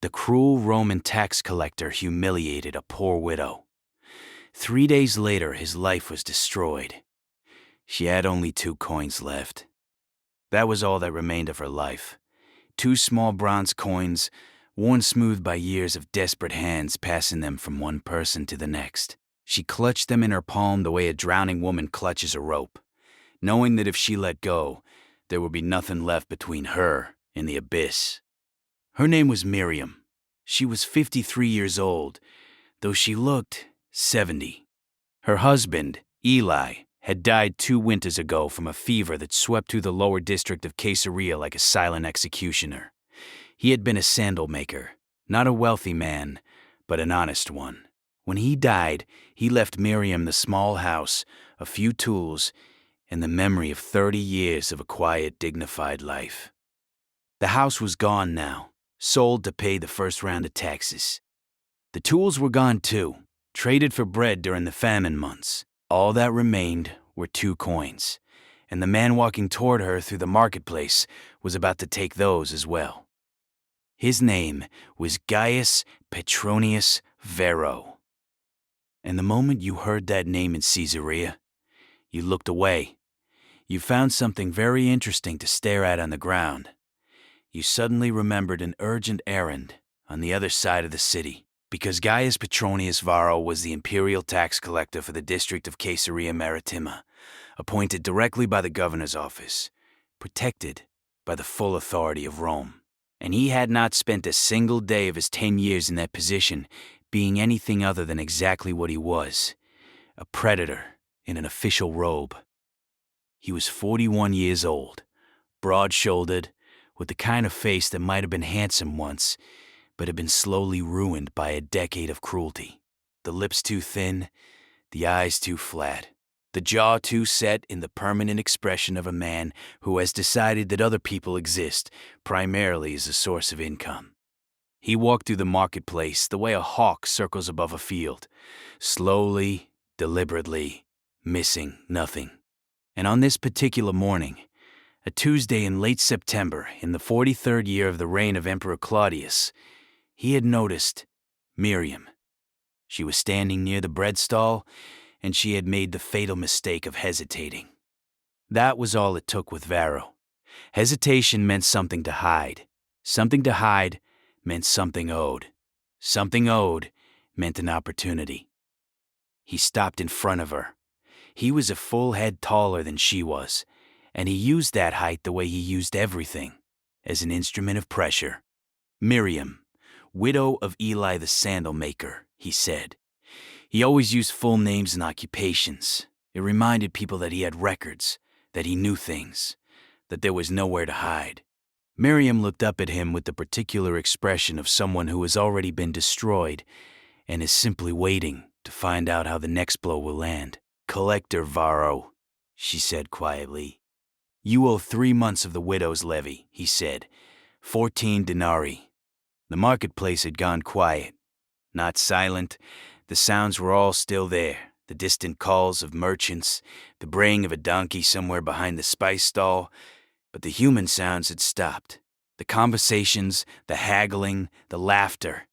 The cruel Roman tax collector humiliated a poor widow. 3 days later, his life was destroyed. She had only 2 coins left. That was all that remained of her life. 2 small bronze coins, worn smooth by years of desperate hands passing them from one person to the next. She clutched them in her palm the way a drowning woman clutches a rope, knowing that if she let go, there would be nothing left between her and the abyss. Her name was Miriam. She was 53 years old, though she looked 70. Her husband, Eli, had died 2 winters ago from a fever that swept through the lower district of Caesarea like a silent executioner. He had been a sandal maker, not a wealthy man, but an honest one. When he died, he left Miriam the small house, a few tools, and the memory of 30 years of a quiet, dignified life. The house was gone now, sold to pay the first round of taxes. The tools were gone too, traded for bread during the famine months. All that remained were 2 coins, and the man walking toward her through the marketplace was about to take those as well. His name was Gaius Petronius Varro. And the moment you heard that name in Caesarea, you looked away. You found something very interesting to stare at on the ground. You suddenly remembered an urgent errand on the other side of the city, because Gaius Petronius Varro was the imperial tax collector for the district of Caesarea Maritima, appointed directly by the governor's office, protected by the full authority of Rome. And he had not spent a single day of his 10 years in that position being anything other than exactly what he was, a predator in an official robe. He was 41 years old, broad-shouldered, with the kind of face that might have been handsome once, but had been slowly ruined by a decade of cruelty. The lips too thin, the eyes too flat, the jaw too set in the permanent expression of a man who has decided that other people exist primarily as a source of income. He walked through the marketplace the way a hawk circles above a field, slowly, deliberately, missing nothing. And on this particular morning, a Tuesday in late September, in the 43rd year of the reign of Emperor Claudius, he had noticed Miriam. She was standing near the bread stall, and she had made the fatal mistake of hesitating. That was all it took with Varro. Hesitation meant something to hide. Something to hide meant something owed. Something owed meant an opportunity. He stopped in front of her. He was a full head taller than she was, and he used that height the way he used everything, as an instrument of pressure. Miriam, widow of Eli the sandal maker, he said. He always used full names and occupations. It reminded people that he had records, that he knew things, that there was nowhere to hide. Miriam looked up at him with the particular expression of someone who has already been destroyed and is simply waiting to find out how the next blow will land. Collector Varro, she said quietly. You owe 3 months of the widow's levy, he said. 14 denarii. The marketplace had gone quiet. Not silent. The sounds were all still there. The distant calls of merchants, the braying of a donkey somewhere behind the spice stall. But the human sounds had stopped. The conversations, the haggling, the laughter.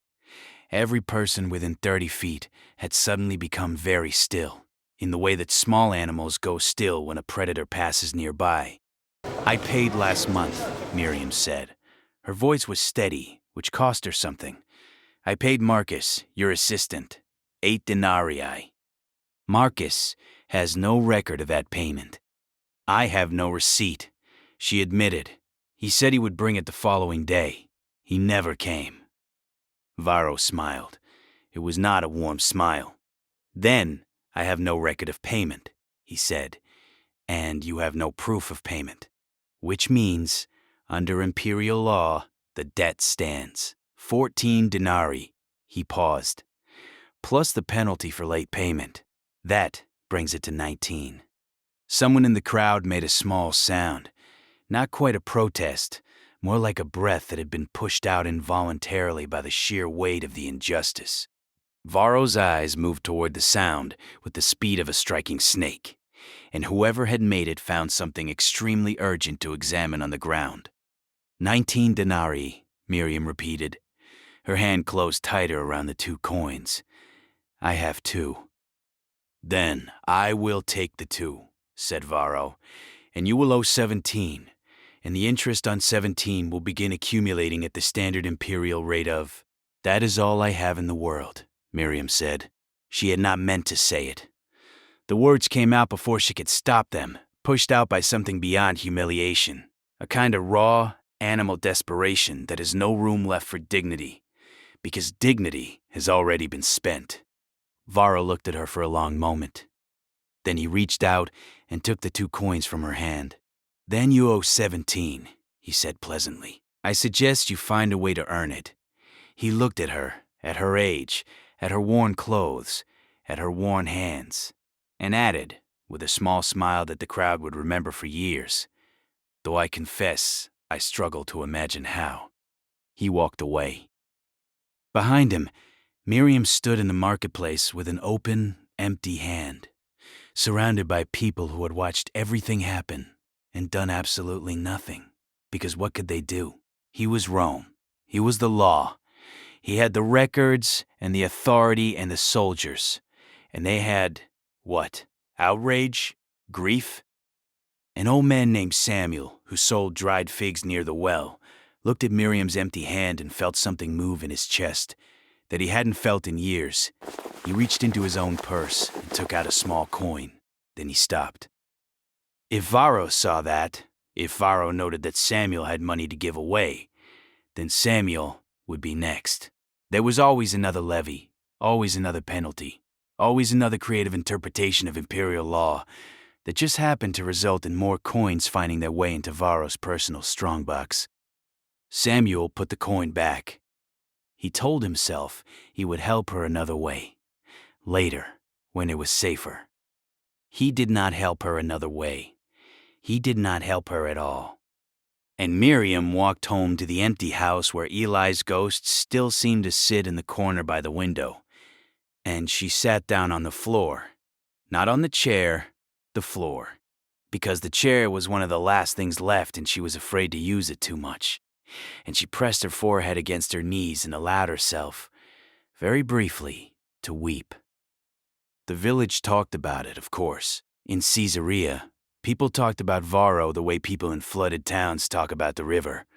Every person within 30 feet had suddenly become very still, in the way that small animals go still when a predator passes nearby. I paid last month, Miriam said. Her voice was steady, which cost her something. I paid Marcus, your assistant, 8 denarii. Marcus has no record of that payment. I have no receipt, she admitted. He said he would bring it the following day. He never came. Varro smiled. It was not a warm smile. Then, I have no record of payment, he said, and you have no proof of payment. Which means, under imperial law, the debt stands. 14 denarii, he paused, plus the penalty for late payment. That brings it to 19. Someone in the crowd made a small sound. Not quite a protest, more like a breath that had been pushed out involuntarily by the sheer weight of the injustice. Varro's eyes moved toward the sound with the speed of a striking snake, and whoever had made it found something extremely urgent to examine on the ground. 19 denarii, Miriam repeated. Her hand closed tighter around the 2 coins. "I have 2. "Then I will take the 2, said Varro, "and you will owe 17, and the interest on 17 will begin accumulating at the standard imperial rate of—" "That is all I have in the world," Miriam said. She had not meant to say it. The words came out before she could stop them, pushed out by something beyond humiliation, a kind of raw, animal desperation that has no room left for dignity, because dignity has already been spent. Varro looked at her for a long moment. Then he reached out and took the 2 coins from her hand. "Then you owe 17, he said pleasantly. "I suggest you find a way to earn it." He looked at her age, at her worn clothes, at her worn hands, and added, with a small smile that the crowd would remember for years, "Though I confess I struggle to imagine how." He walked away. Behind him, Miriam stood in the marketplace with an open, empty hand, surrounded by people who had watched everything happen and done absolutely nothing. Because what could they do? He was Rome. He was the law. He had the records and the authority and the soldiers. And they had, what? Outrage? Grief? An old man named Samuel, who sold dried figs near the well, looked at Miriam's empty hand and felt something move in his chest that he hadn't felt in years. He reached into his own purse and took out a small coin. Then he stopped. If Varro saw that, if Varro noted that Samuel had money to give away, then Samuel would be next. There was always another levy, always another penalty, always another creative interpretation of imperial law that just happened to result in more coins finding their way into Varro's personal strongbox. Samuel put the coin back. He told himself he would help her another way, later, when it was safer. He did not help her another way. He did not help her at all. And Miriam walked home to the empty house where Eli's ghost still seemed to sit in the corner by the window. And she sat down on the floor. Not on the chair, the floor. Because the chair was one of the last things left and she was afraid to use it too much. And she pressed her forehead against her knees and allowed herself, very briefly, to weep. The village talked about it, of course. In Caesarea, people talked about Varro the way people in flooded towns talk about the river,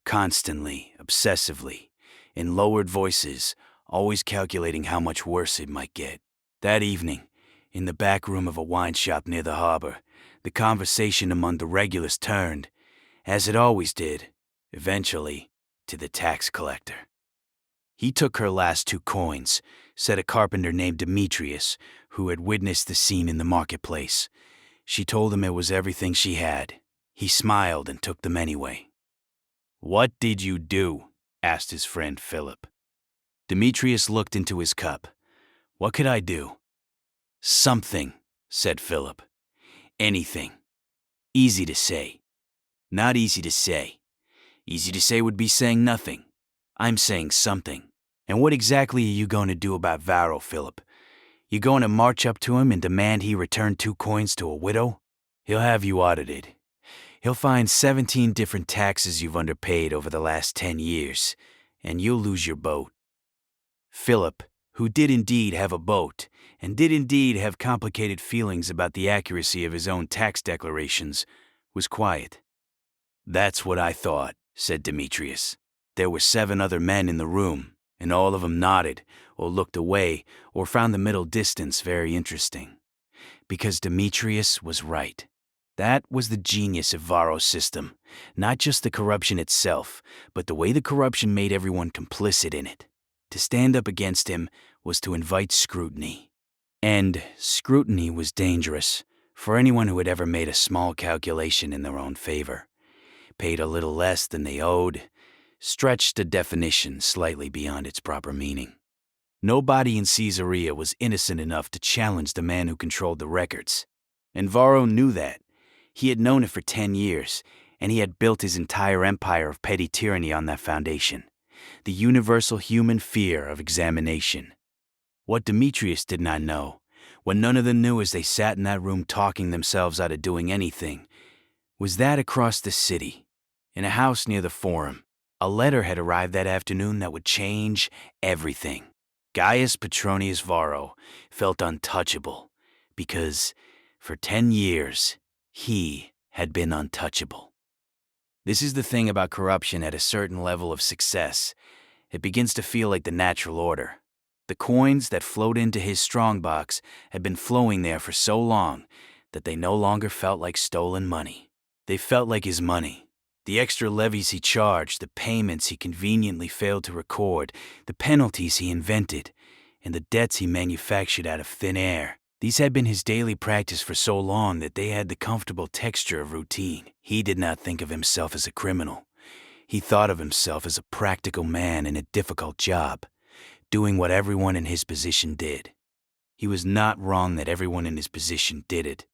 constantly, obsessively, in lowered voices, always calculating how much worse it might get. That evening, in the back room of a wine shop near the harbor, the conversation among the regulars turned, as it always did, eventually, to the tax collector. He took her last 2 coins, said a carpenter named Demetrius, who had witnessed the scene in the marketplace. She told him it was everything she had. He smiled and took them anyway. "What did you do?" asked his friend Philip. Demetrius looked into his cup. "What could I do?" "Something," said Philip. "Anything. Easy to say. Not easy to say. Easy to say would be saying nothing. I'm saying something. And what exactly are you going to do about Varro, Philip? You going to march up to him and demand he return 2 coins to a widow? He'll have you audited. He'll find 17 different taxes you've underpaid over the last 10 years, and you'll lose your boat." Philip, who did indeed have a boat, and did indeed have complicated feelings about the accuracy of his own tax declarations, was quiet. "That's what I thought," said Demetrius. There were 7 other men in the room, and all of them nodded, or looked away, or found the middle distance very interesting. Because Demetrius was right. That was the genius of Varro's system, not just the corruption itself, but the way the corruption made everyone complicit in it. To stand up against him was to invite scrutiny. And scrutiny was dangerous for anyone who had ever made a small calculation in their own favor, paid a little less than they owed, stretched a definition slightly beyond its proper meaning. Nobody in Caesarea was innocent enough to challenge the man who controlled the records. And Varro knew that. He had known it for 10 years, and he had built his entire empire of petty tyranny on that foundation. The universal human fear of examination. What Demetrius did not know, what none of them knew as they sat in that room talking themselves out of doing anything, was that across the city, in a house near the Forum, A letter had arrived that afternoon that would change everything. Gaius Petronius Varro felt untouchable because, for 10 years, he had been untouchable. This is the thing about corruption at a certain level of success. It begins to feel like the natural order. The coins that flowed into his strongbox had been flowing there for so long that they no longer felt like stolen money. They felt like his money. The extra levies he charged, the payments he conveniently failed to record, the penalties he invented, and the debts he manufactured out of thin air. These had been his daily practice for so long that they had the comfortable texture of routine. He did not think of himself as a criminal. He thought of himself as a practical man in a difficult job, doing what everyone in his position did. He was not wrong that everyone in his position did it.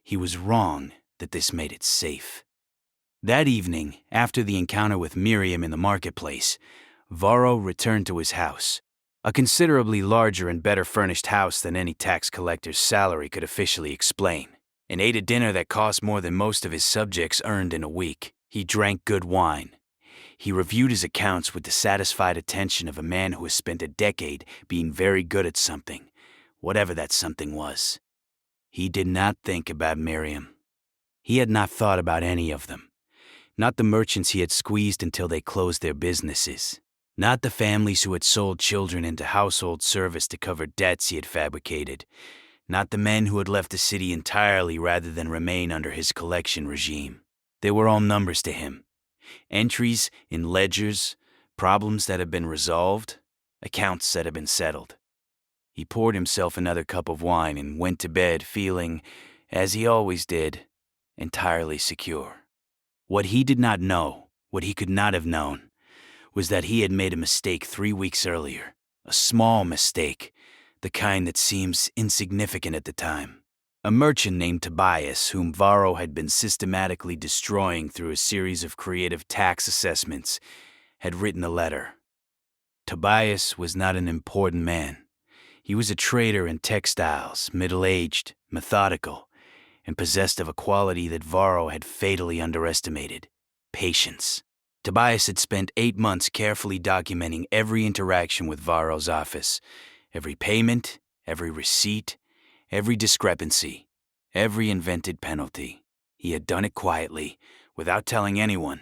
He was wrong that this made it safe. That evening, after the encounter with Miriam in the marketplace, Varro returned to his house, a considerably larger and better furnished house than any tax collector's salary could officially explain, and ate a dinner that cost more than most of his subjects earned in a week. He drank good wine. He reviewed his accounts with the satisfied attention of a man who has spent a decade being very good at something, whatever that something was. He did not think about Miriam. He had not thought about any of them. Not the merchants he had squeezed until they closed their businesses. Not the families who had sold children into household service to cover debts he had fabricated. Not the men who had left the city entirely rather than remain under his collection regime. They were all numbers to him. Entries in ledgers, problems that had been resolved, accounts that had been settled. He poured himself another cup of wine and went to bed feeling, as he always did, entirely secure. What he did not know, what he could not have known, was that he had made a mistake 3 weeks earlier. A small mistake, the kind that seems insignificant at the time. A merchant named Tobias, whom Varro had been systematically destroying through a series of creative tax assessments, had written a letter. Tobias was not an important man. He was a trader in textiles, middle-aged, methodical, and possessed of a quality that Varro had fatally underestimated: patience. Tobias had spent 8 months carefully documenting every interaction with Varro's office, every payment, every receipt, every discrepancy, every invented penalty. He had done it quietly, without telling anyone,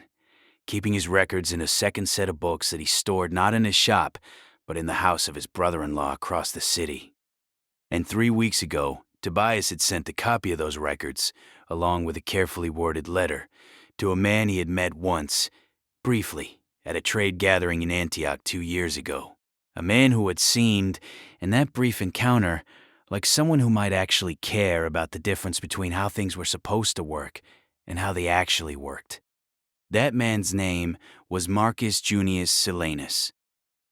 keeping his records in a second set of books that he stored not in his shop, but in the house of his brother-in-law across the city. And 3 weeks ago, Tobias had sent a copy of those records, along with a carefully worded letter, to a man he had met once, briefly, at a trade gathering in Antioch 2 years ago. A man who had seemed, in that brief encounter, like someone who might actually care about the difference between how things were supposed to work and how they actually worked. That man's name was Marcus Junius Silanus.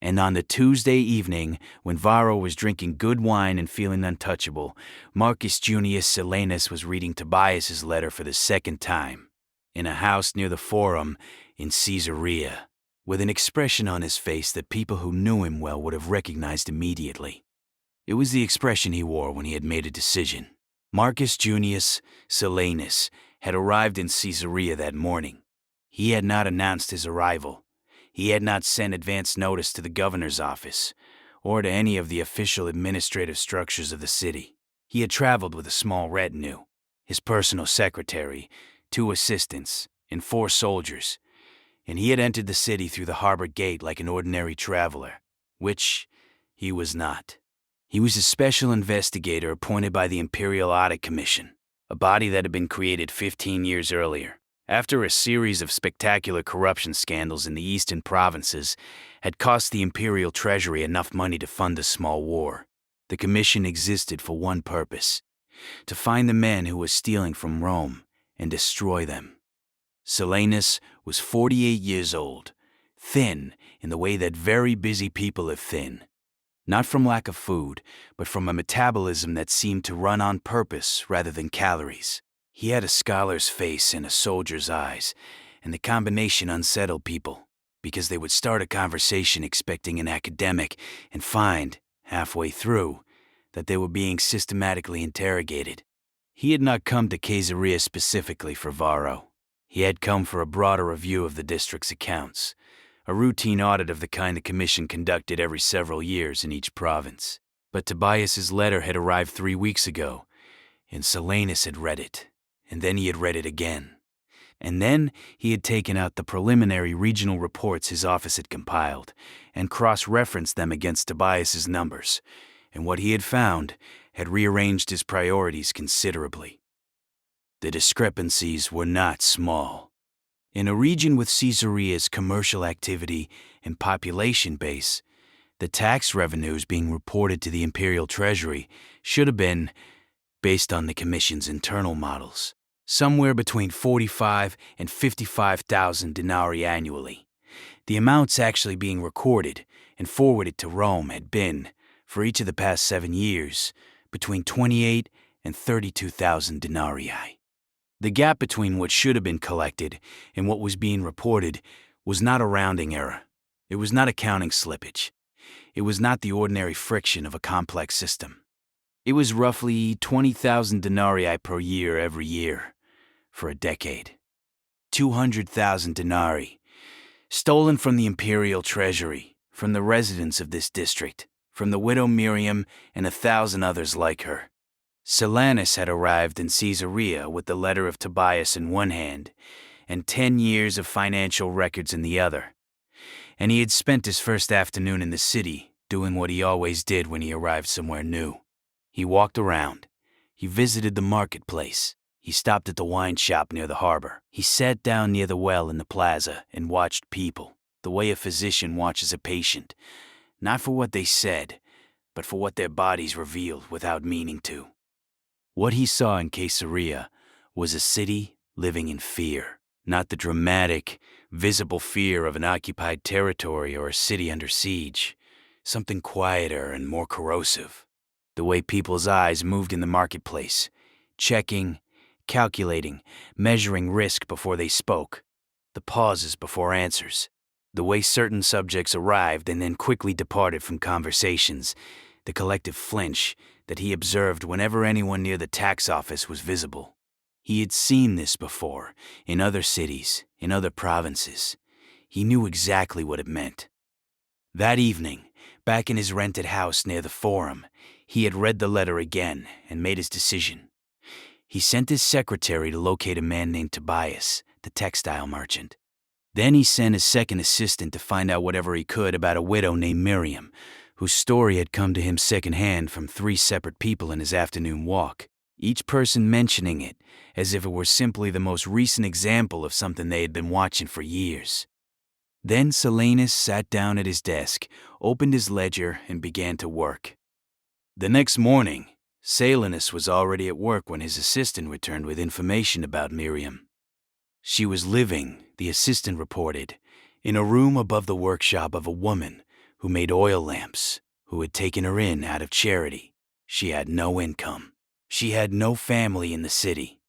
And on the Tuesday evening, when Varro was drinking good wine and feeling untouchable, Marcus Junius Silanus was reading Tobias's letter for the second time, in a house near the Forum in Caesarea, with an expression on his face that people who knew him well would have recognized immediately. It was the expression he wore when he had made a decision. Marcus Junius Silanus had arrived in Caesarea that morning. He had not announced his arrival. He had not sent advance notice to the governor's office, or to any of the official administrative structures of the city. He had traveled with a small retinue, his personal secretary, 2 assistants, and 4 soldiers, and he had entered the city through the harbor gate like an ordinary traveler, which he was not. He was a special investigator appointed by the Imperial Audit Commission, a body that had been created 15 years earlier, after a series of spectacular corruption scandals in the eastern provinces had cost the imperial treasury enough money to fund a small war. The commission existed for one purpose: to find the men who were stealing from Rome and destroy them. Silanus was 48 years old, thin in the way that very busy people are thin. Not from lack of food, but from a metabolism that seemed to run on purpose rather than calories. He had a scholar's face and a soldier's eyes, and the combination unsettled people, because they would start a conversation expecting an academic and find, halfway through, that they were being systematically interrogated. He had not come to Caesarea specifically for Varro. He had come for a broader review of the district's accounts, a routine audit of the kind the commission conducted every several years in each province. But Tobias's letter had arrived 3 weeks ago, and Silanus had read it, and then he had read it again. And then he had taken out the preliminary regional reports his office had compiled and cross-referenced them against Tobias's numbers, and what he had found had rearranged his priorities considerably. The discrepancies were not small. In a region with Caesarea's commercial activity and population base, the tax revenues being reported to the imperial treasury should have been, based on the commission's internal models, somewhere between 45 and 55,000 denarii annually. The amounts actually being recorded and forwarded to Rome had been, for each of the past 7 years, between 28 and 32,000 denarii. The gap between what should have been collected and what was being reported was not a rounding error. It was not accounting slippage. It was not the ordinary friction of a complex system. It was roughly 20,000 denarii per year every year, for a decade. 200,000 denarii, stolen from the imperial treasury, from the residents of this district, from the widow Miriam and 1,000 others like her. Silanus had arrived in Caesarea with the letter of Tobias in one hand and 10 years of financial records in the other. And he had spent his first afternoon in the city doing what he always did when he arrived somewhere new. He walked around. He visited the marketplace. He stopped at the wine shop near the harbor. He sat down near the well in the plaza and watched people, the way a physician watches a patient, not for what they said, but for what their bodies revealed without meaning to. What he saw in Caesarea was a city living in fear, not the dramatic, visible fear of an occupied territory or a city under siege, something quieter and more corrosive. The way people's eyes moved in the marketplace, checking, calculating, measuring risk before they spoke, the pauses before answers, the way certain subjects arrived and then quickly departed from conversations, the collective flinch that he observed whenever anyone near the tax office was visible. He had seen this before, in other cities, in other provinces. He knew exactly what it meant. That evening, back in his rented house near the Forum, he had read the letter again and made his decision. He sent his secretary to locate a man named Tobias, the textile merchant. Then he sent his second assistant to find out whatever he could about a widow named Miriam, whose story had come to him secondhand from 3 separate people in his afternoon walk, each person mentioning it as if it were simply the most recent example of something they had been watching for years. Then Silanus sat down at his desk, opened his ledger, and began to work. The next morning, Silanus was already at work when his assistant returned with information about Miriam. She was living, the assistant reported, in a room above the workshop of a woman who made oil lamps, who had taken her in out of charity. She had no income. She had no family in the city.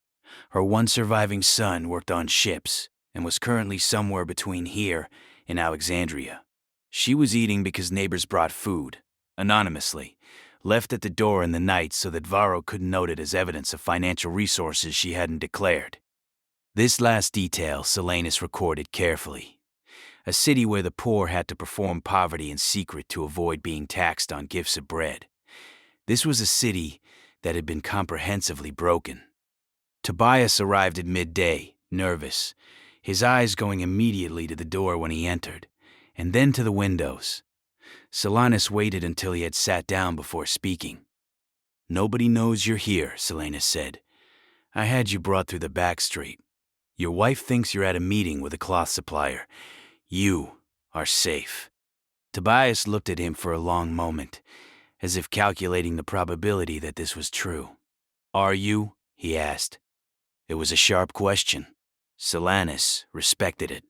Her one surviving son worked on ships and was currently somewhere between here and Alexandria. She was eating because neighbors brought food, anonymously, left at the door in the night so that Varro couldn't note it as evidence of financial resources she hadn't declared. This last detail Silanus recorded carefully. A city where the poor had to perform poverty in secret to avoid being taxed on gifts of bread. This was a city that had been comprehensively broken. Tobias arrived at midday, nervous, his eyes going immediately to the door when he entered, and then to the windows. Silanus waited until he had sat down before speaking. "Nobody knows you're here," Silanus said. "I had you brought through the back street. Your wife thinks you're at a meeting with a cloth supplier. You are safe." Tobias looked at him for a long moment, as if calculating the probability that this was true. "Are you?" he asked. It was a sharp question. Silanus respected it.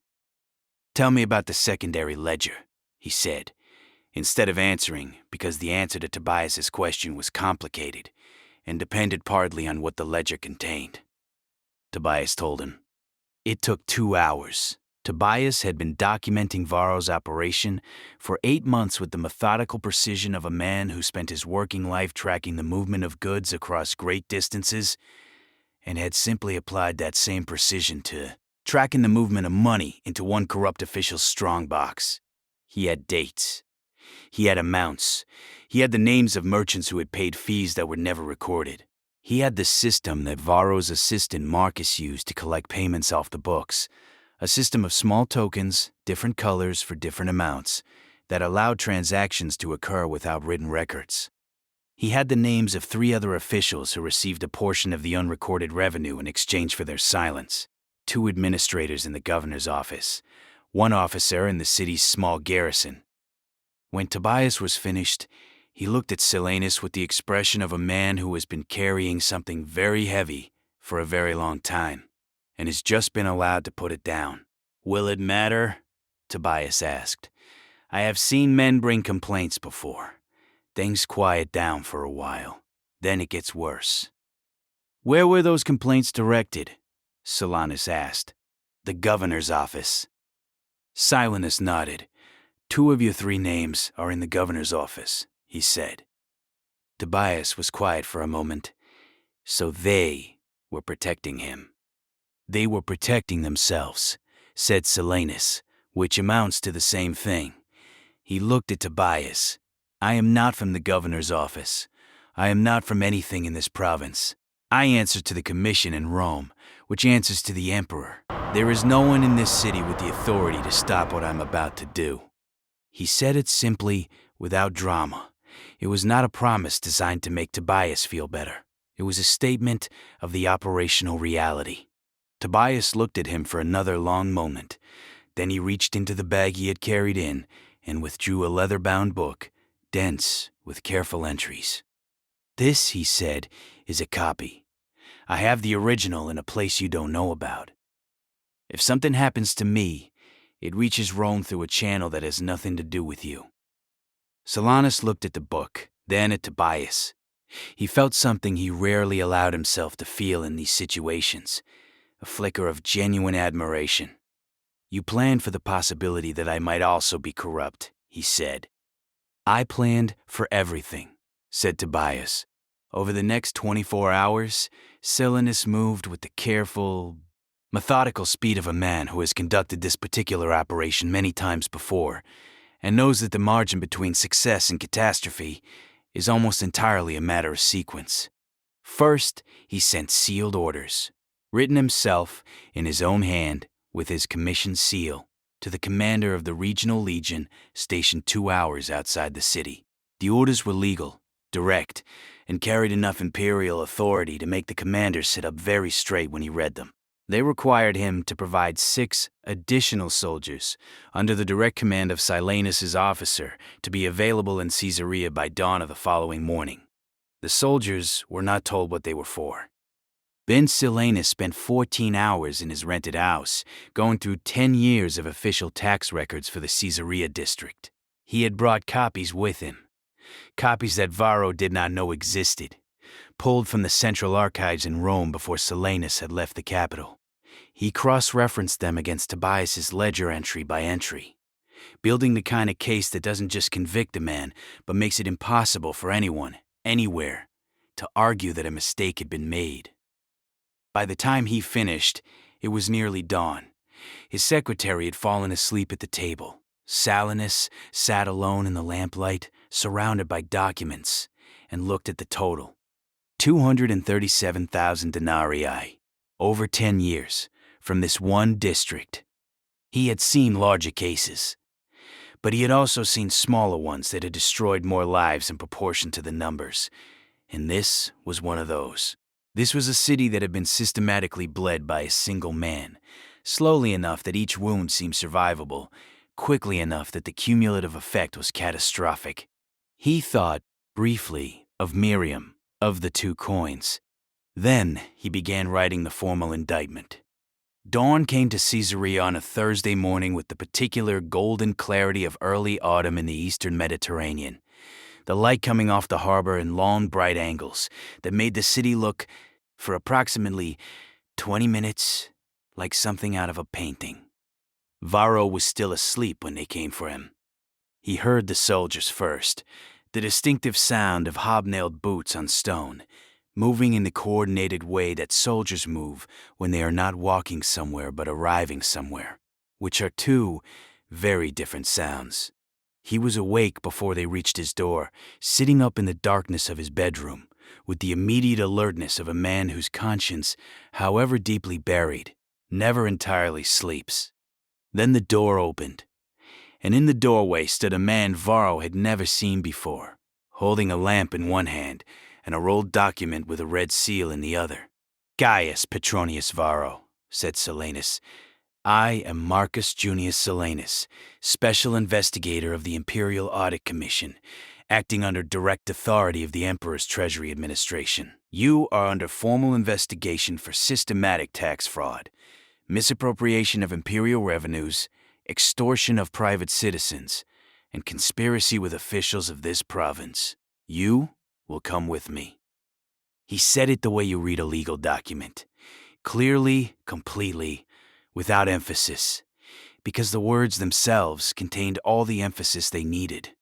"Tell me about the secondary ledger," he said, instead of answering, because the answer to Tobias's question was complicated and depended partly on what the ledger contained. Tobias told him. It took 2 hours. Tobias had been documenting Varro's operation for 8 months with the methodical precision of a man who spent his working life tracking the movement of goods across great distances and had simply applied that same precision to tracking the movement of money into one corrupt official's strongbox. He had dates. He had amounts. He had the names of merchants who had paid fees that were never recorded. He had the system that Varro's assistant Marcus used to collect payments off the books, a system of small tokens, different colors for different amounts, that allowed transactions to occur without written records. He had the names of 3 other officials who received a portion of the unrecorded revenue in exchange for their silence: 2 administrators in the governor's office, 1 officer in the city's small garrison. When Tobias was finished, he looked at Silenus with the expression of a man who has been carrying something very heavy for a very long time, and has just been allowed to put it down. "Will it matter?" Tobias asked. "I have seen men bring complaints before. Things quiet down for a while. Then it gets worse." "Where were those complaints directed?" Silenus asked. "The governor's office." Silenus nodded. "2 of your 3 names are in the governor's office," he said. Tobias was quiet for a moment. So they were protecting him. "They were protecting themselves," said Silenus, "which amounts to the same thing." He looked at Tobias. "I am not from the governor's office. I am not from anything in this province. I answer to the commission in Rome, which answers to the emperor. There is no one in this city with the authority to stop what I'm about to do." He said it simply, without drama. It was not a promise designed to make Tobias feel better. It was a statement of the operational reality. Tobias looked at him for another long moment. Then he reached into the bag he had carried in and withdrew a leather-bound book, dense with careful entries. "This," he said, "is a copy. I have the original in a place you don't know about. If something happens to me, it reaches Rome through a channel that has nothing to do with you." Silenus looked at the book, then at Tobias. He felt something he rarely allowed himself to feel in these situations, a flicker of genuine admiration. "You planned for the possibility that I might also be corrupt," he said. "I planned for everything," said Tobias. Over the next 24 hours, Silenus moved with the careful, methodical speed of a man who has conducted this particular operation many times before, and knows that the margin between success and catastrophe is almost entirely a matter of sequence. First, he sent sealed orders, written himself in his own hand with his commission seal, to the commander of the regional legion stationed 2 hours outside the city. The orders were legal, direct, and carried enough imperial authority to make the commander sit up very straight when he read them. They required him to provide 6 additional soldiers under the direct command of Silenus's officer to be available in Caesarea by dawn of the following morning. The soldiers were not told what they were for. Ben Silenus spent 14 hours in his rented house, going through 10 years of official tax records for the Caesarea district. He had brought copies with him, copies that Varro did not know existed, pulled from the central archives in Rome before Silenus had left the capital. He cross-referenced them against Tobias's ledger entry by entry, building the kind of case that doesn't just convict a man, but makes it impossible for anyone, anywhere, to argue that a mistake had been made. By the time he finished, it was nearly dawn. His secretary had fallen asleep at the table. Silenus sat alone in the lamplight, surrounded by documents, and looked at the total. 237,000 denarii, over 10 years, from this one district. He had seen larger cases, but he had also seen smaller ones that had destroyed more lives in proportion to the numbers, and this was one of those. This was a city that had been systematically bled by a single man, slowly enough that each wound seemed survivable, quickly enough that the cumulative effect was catastrophic. He thought, briefly, of Miriam, of the 2 coins. Then he began writing the formal indictment. Dawn came to Caesarea on a Thursday morning with the particular golden clarity of early autumn in the eastern Mediterranean, the light coming off the harbor in long, bright angles that made the city look, for approximately 20 minutes, like something out of a painting. Varro was still asleep when they came for him. He heard the soldiers first, the distinctive sound of hobnailed boots on stone, moving in the coordinated way that soldiers move when they are not walking somewhere but arriving somewhere, which are two very different sounds. He was awake before they reached his door, sitting up in the darkness of his bedroom, with the immediate alertness of a man whose conscience, however deeply buried, never entirely sleeps. Then the door opened, and in the doorway stood a man Varro had never seen before, holding a lamp in one hand and a rolled document with a red seal in the other. "Gaius Petronius Varro," said Silanus. "I am Marcus Junius Silanus, Special Investigator of the Imperial Audit Commission, acting under direct authority of the Emperor's Treasury Administration. You are under formal investigation for systematic tax fraud, misappropriation of imperial revenues, extortion of private citizens, and conspiracy with officials of this province. You will come with me." He said it the way you read a legal document, clearly, completely, without emphasis, because the words themselves contained all the emphasis they needed.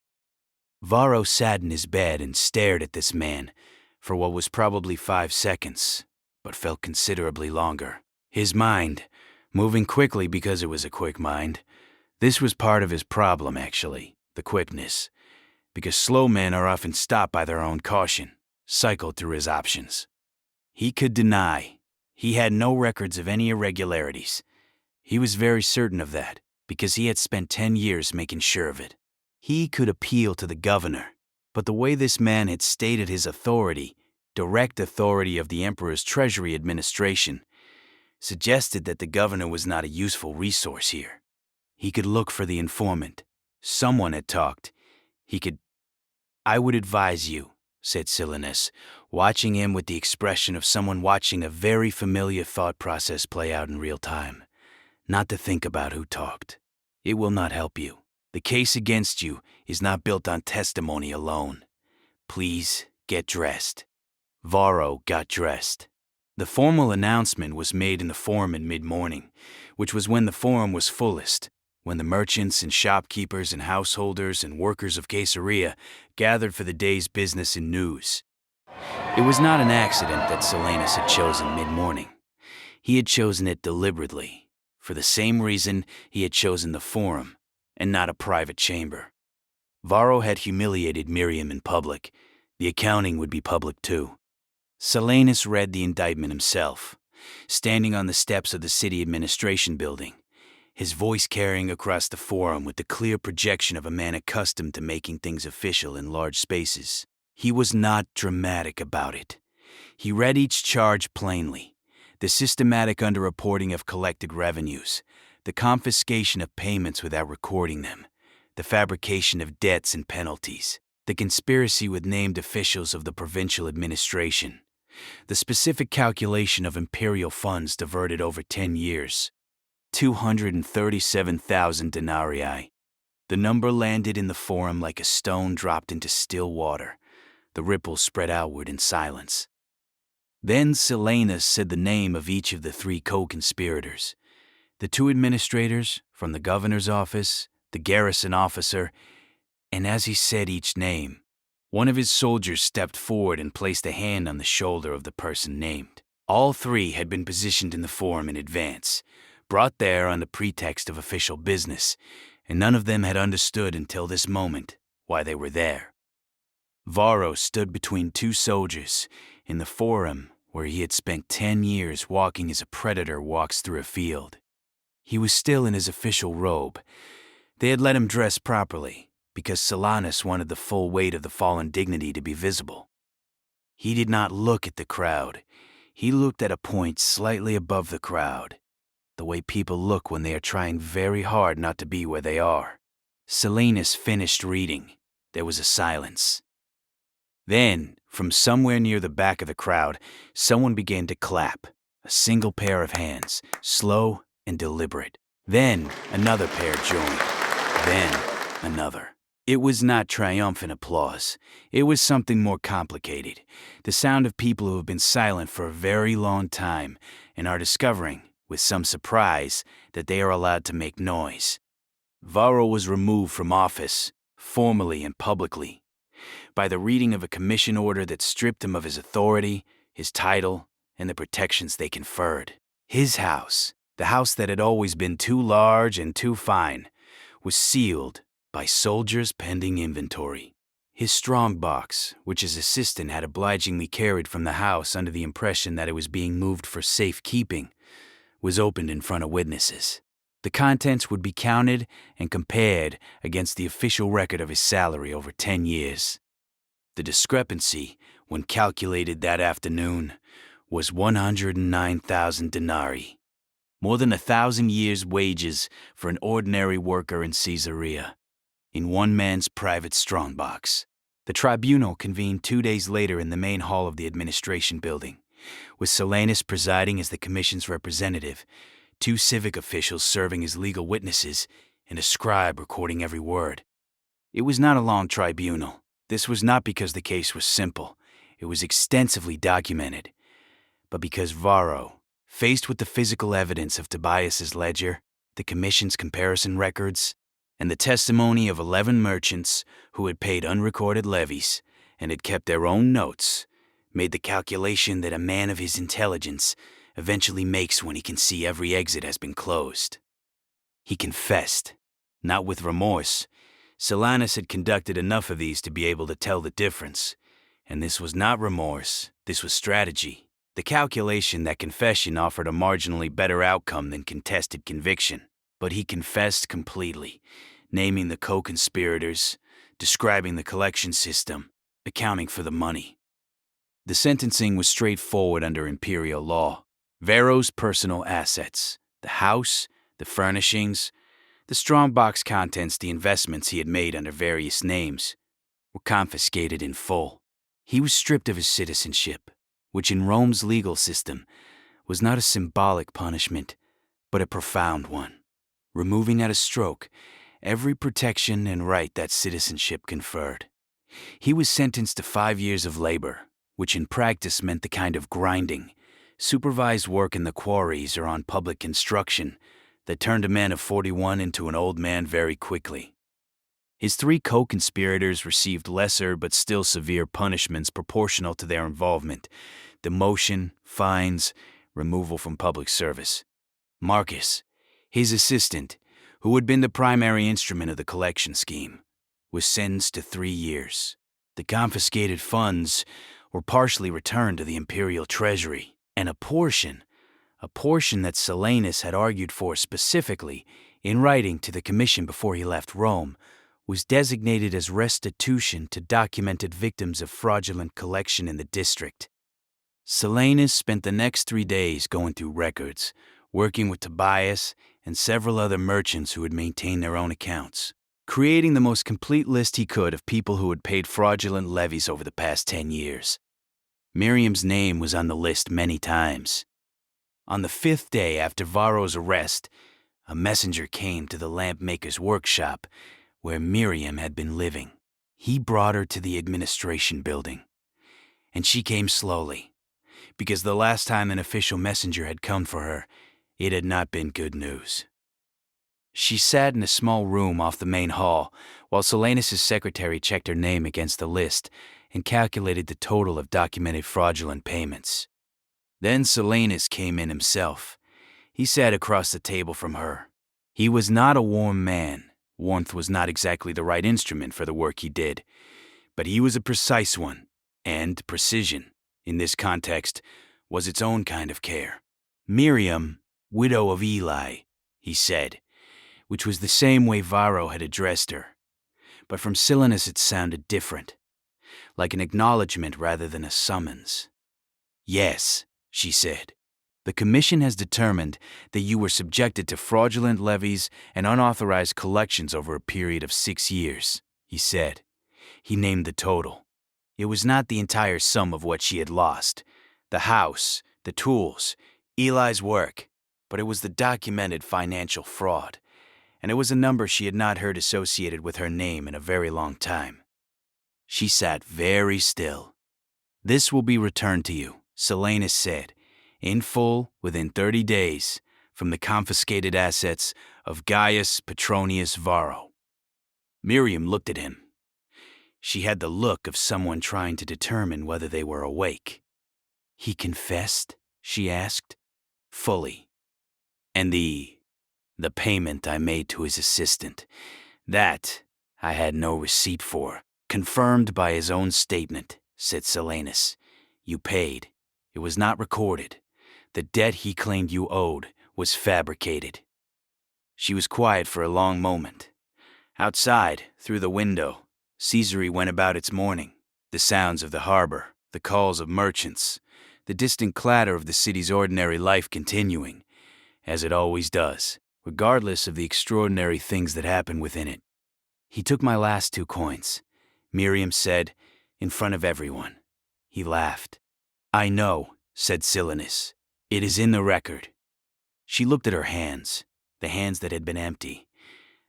Varro sat in his bed and stared at this man for what was probably 5 seconds, but felt considerably longer. His mind, moving quickly because it was a quick mind, this was part of his problem actually, the quickness, because slow men are often stopped by their own caution, cycled through his options. He could deny. He had no records of any irregularities. He was very certain of that, because he had spent 10 years making sure of it. He could appeal to the governor, but the way this man had stated his authority, direct authority of the Emperor's Treasury Administration, suggested that the governor was not a useful resource here. He could look for the informant. Someone had talked. He could... "I would advise you," said Silanus, watching him with the expression of someone watching a very familiar thought process play out in real time, "not to think about who talked. It will not help you. The case against you is not built on testimony alone. Please get dressed." Varro got dressed. The formal announcement was made in the forum in mid-morning, which was when the forum was fullest, when the merchants and shopkeepers and householders and workers of Caesarea gathered for the day's business and news. It was not an accident that Silanus had chosen mid-morning. He had chosen it deliberately, for the same reason he had chosen the forum, and not a private chamber. Varro had humiliated Miriam in public. The accounting would be public too. Silanus read the indictment himself, standing on the steps of the city administration building, his voice carrying across the forum with the clear projection of a man accustomed to making things official in large spaces. He was not dramatic about it. He read each charge plainly: the systematic underreporting of collected revenues, the confiscation of payments without recording them, the fabrication of debts and penalties, the conspiracy with named officials of the provincial administration, the specific calculation of imperial funds diverted over 10 years, 237,000 denarii. The number landed in the forum like a stone dropped into still water. The ripples spread outward in silence. Then Silanus said the name of each of the 3 co-conspirators, the 2 administrators from the governor's office, the garrison officer, and as he said each name, one of his soldiers stepped forward and placed a hand on the shoulder of the person named. All 3 had been positioned in the forum in advance, brought there on the pretext of official business, and none of them had understood until this moment why they were there. Varro stood between 2 soldiers in the forum where he had spent 10 years walking as a predator walks through a field. He was still in his official robe. They had let him dress properly, because Silanus wanted the full weight of the fallen dignity to be visible. He did not look at the crowd. He looked at a point slightly above the crowd, the way people look when they are trying very hard not to be where they are. Silanus finished reading. There was a silence. Then, from somewhere near the back of the crowd, someone began to clap, a single pair of hands, slow and deliberate. Then another pair joined. Then another. It was not triumphant applause. It was something more complicated. The sound of people who have been silent for a very long time and are discovering, with some surprise, that they are allowed to make noise. Varro was removed from office, formally and publicly, by the reading of a commission order that stripped him of his authority, his title, and the protections they conferred. His house, the house that had always been too large and too fine, was sealed by soldiers pending inventory. His strongbox, which his assistant had obligingly carried from the house under the impression that it was being moved for safekeeping, was opened in front of witnesses. The contents would be counted and compared against the official record of his salary over 10 years. The discrepancy, when calculated that afternoon, was 109,000 denarii, more than 1,000 years' wages for an ordinary worker in Caesarea, in one man's private strongbox. The tribunal convened 2 days later in the main hall of the administration building, with Silanus presiding as the commission's representative, 2 civic officials serving as legal witnesses, and a scribe recording every word. It was not a long tribunal. This was not because the case was simple. It was extensively documented, but because Varro, faced with the physical evidence of Tobias's ledger, the commission's comparison records, and the testimony of 11 merchants who had paid unrecorded levies and had kept their own notes, made the calculation that a man of his intelligence eventually makes when he can see every exit has been closed. He confessed, not with remorse. Silanus had conducted enough of these to be able to tell the difference, and this was not remorse, this was strategy. The calculation that confession offered a marginally better outcome than contested conviction, but he confessed completely, naming the co-conspirators, describing the collection system, accounting for the money. The sentencing was straightforward under imperial law. Varro's personal assets, the house, the furnishings, the strongbox contents, the investments he had made under various names, were confiscated in full. He was stripped of his citizenship, which in Rome's legal system was not a symbolic punishment, but a profound one, removing at a stroke every protection and right that citizenship conferred. He was sentenced to 5 years of labor, which in practice meant the kind of grinding, supervised work in the quarries or on public construction that turned a man of 41 into an old man very quickly. His 3 co-conspirators received lesser but still severe punishments proportional to their involvement: demotion, fines, removal from public service. Marcus, his assistant, who had been the primary instrument of the collection scheme, was sentenced to 3 years. The confiscated funds were partially returned to the imperial treasury, and a portion that Silanus had argued for specifically in writing to the commission before he left Rome, was designated as restitution to documented victims of fraudulent collection in the district. Silanus spent the next 3 days going through records, working with Tobias and several other merchants who had maintained their own accounts, creating the most complete list he could of people who had paid fraudulent levies over the past 10 years. Miriam's name was on the list many times. On the 5th day after Varro's arrest, a messenger came to the lampmaker's workshop where Miriam had been living. He brought her to the administration building, and she came slowly, because the last time an official messenger had come for her, it had not been good news. She sat in a small room off the main hall while Silanus' secretary checked her name against the list and calculated the total of documented fraudulent payments. Then Silanus came in himself. He sat across the table from her. He was not a warm man. Warmth was not exactly the right instrument for the work he did, but he was a precise one, and precision, in this context, was its own kind of care. Miriam, widow of Eli, he said, which was the same way Varro had addressed her, but from Silanus it sounded different, like an acknowledgement rather than a summons. Yes, she said. The commission has determined that you were subjected to fraudulent levies and unauthorized collections over a period of 6 years, he said. He named the total. It was not the entire sum of what she had lost, the house, the tools, Eli's work, but it was the documented financial fraud, and it was a number she had not heard associated with her name in a very long time. She sat very still. This will be returned to you, Silanus said, in full within 30 days from the confiscated assets of Gaius Petronius Varro. Miriam looked at him. She had the look of someone trying to determine whether they were awake. "He confessed?" she asked. "Fully. And the payment I made to his assistant, that I had no receipt for, confirmed by his own statement," said Silenus. "You paid. It was not recorded. The debt he claimed you owed was fabricated." She was quiet for a long moment. Outside, through the window, Caesarea went about its morning. The sounds of the harbor, the calls of merchants, the distant clatter of the city's ordinary life continuing, as it always does, regardless of the extraordinary things that happen within it. "He took my last 2 coins," Miriam said, in front of everyone. He laughed. "I know," said Silenus. "It is in the record." She looked at her hands, the hands that had been empty.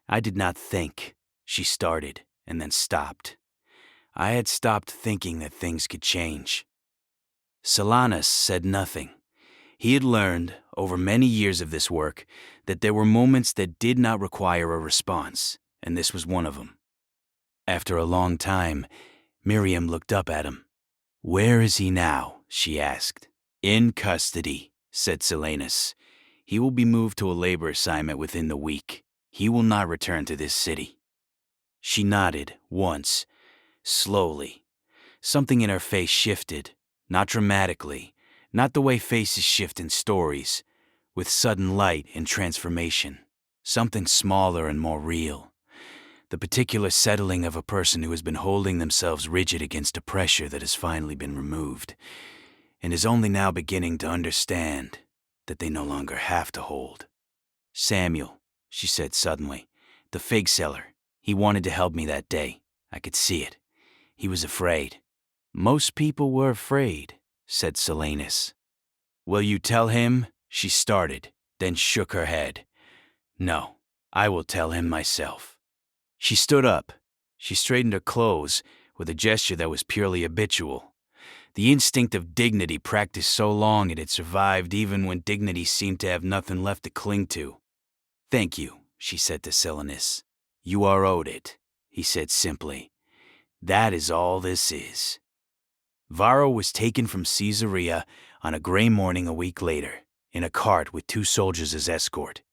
"I did not think," she started, and then stopped. I had stopped thinking that things could change. Silanus said nothing. He had learned, over many years of this work, that there were moments that did not require a response, and this was one of them. After a long time, Miriam looked up at him. "Where is he now?" she asked. "In custody," said Silanus. "He will be moved to a labor assignment within the week. He will not return to this city." She nodded, once, slowly. Something in her face shifted, not dramatically, not the way faces shift in stories, with sudden light and transformation. Something smaller and more real. The particular settling of a person who has been holding themselves rigid against a pressure that has finally been removed, and is only now beginning to understand that they no longer have to hold. "Samuel," she said suddenly, "the fig seller, he wanted to help me that day. I could see it. He was afraid." "Most people were afraid," said Silanus. "Will you tell him?" she started, then shook her head. "No, I will tell him myself." She stood up. She straightened her clothes with a gesture that was purely habitual. The instinct of dignity practiced so long it had survived even when dignity seemed to have nothing left to cling to. "Thank you," she said to Silanus. "You are owed it," he said simply. "That is all this is." Varro was taken from Caesarea on a gray morning a week later, in a cart with 2 soldiers as escort,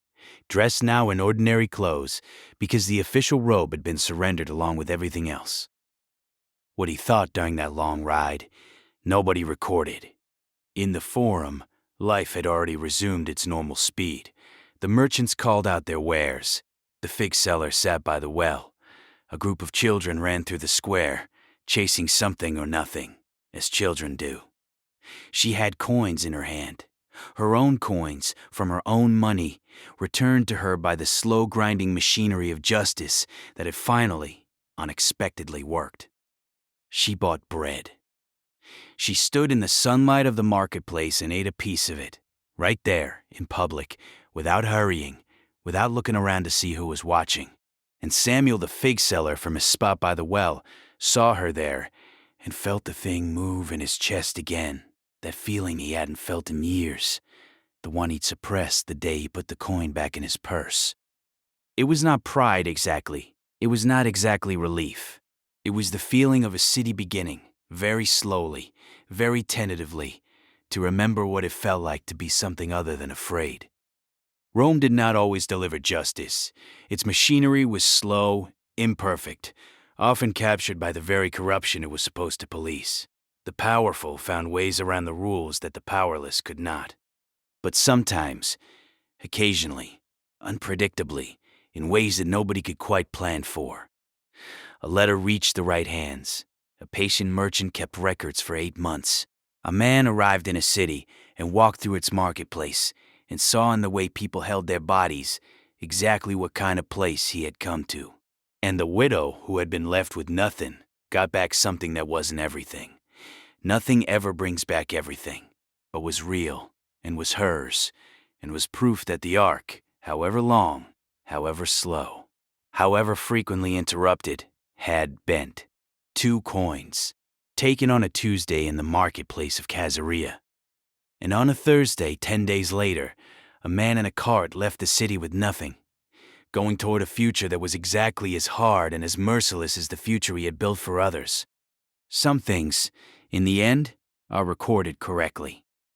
dressed now in ordinary clothes because the official robe had been surrendered along with everything else. What he thought during that long ride, nobody recorded. In the Forum, life had already resumed its normal speed. The merchants called out their wares. The fig seller sat by the well. A group of children ran through the square, chasing something or nothing, as children do. She had coins in her hand. Her own coins, from her own money, returned to her by the slow grinding machinery of justice that had finally, unexpectedly worked. She bought bread. She stood in the sunlight of the marketplace and ate a piece of it, right there, in public, without hurrying, without looking around to see who was watching. And Samuel the fig seller from his spot by the well saw her there and felt the thing move in his chest again, that feeling he hadn't felt in years, the one he'd suppressed the day he put the coin back in his purse. It was not pride exactly. It was not exactly relief. It was the feeling of a city beginning, very slowly, very tentatively, to remember what it felt like to be something other than afraid. Rome did not always deliver justice. Its machinery was slow, imperfect, often captured by the very corruption it was supposed to police. The powerful found ways around the rules that the powerless could not. But sometimes, occasionally, unpredictably, in ways that nobody could quite plan for, a letter reached the right hands. A patient merchant kept records for 8 months. A man arrived in a city and walked through its marketplace and saw in the way people held their bodies exactly what kind of place he had come to. And the widow who had been left with nothing got back something that wasn't everything. Nothing ever brings back everything, but was real and was hers and was proof that the arc, however long, however slow, however frequently interrupted, had bent. 2 coins, taken on a Tuesday in the marketplace of Caesarea. And on a Thursday, 10 days later, a man in a cart left the city with nothing, going toward a future that was exactly as hard and as merciless as the future he had built for others. Some things, in the end, are recorded correctly.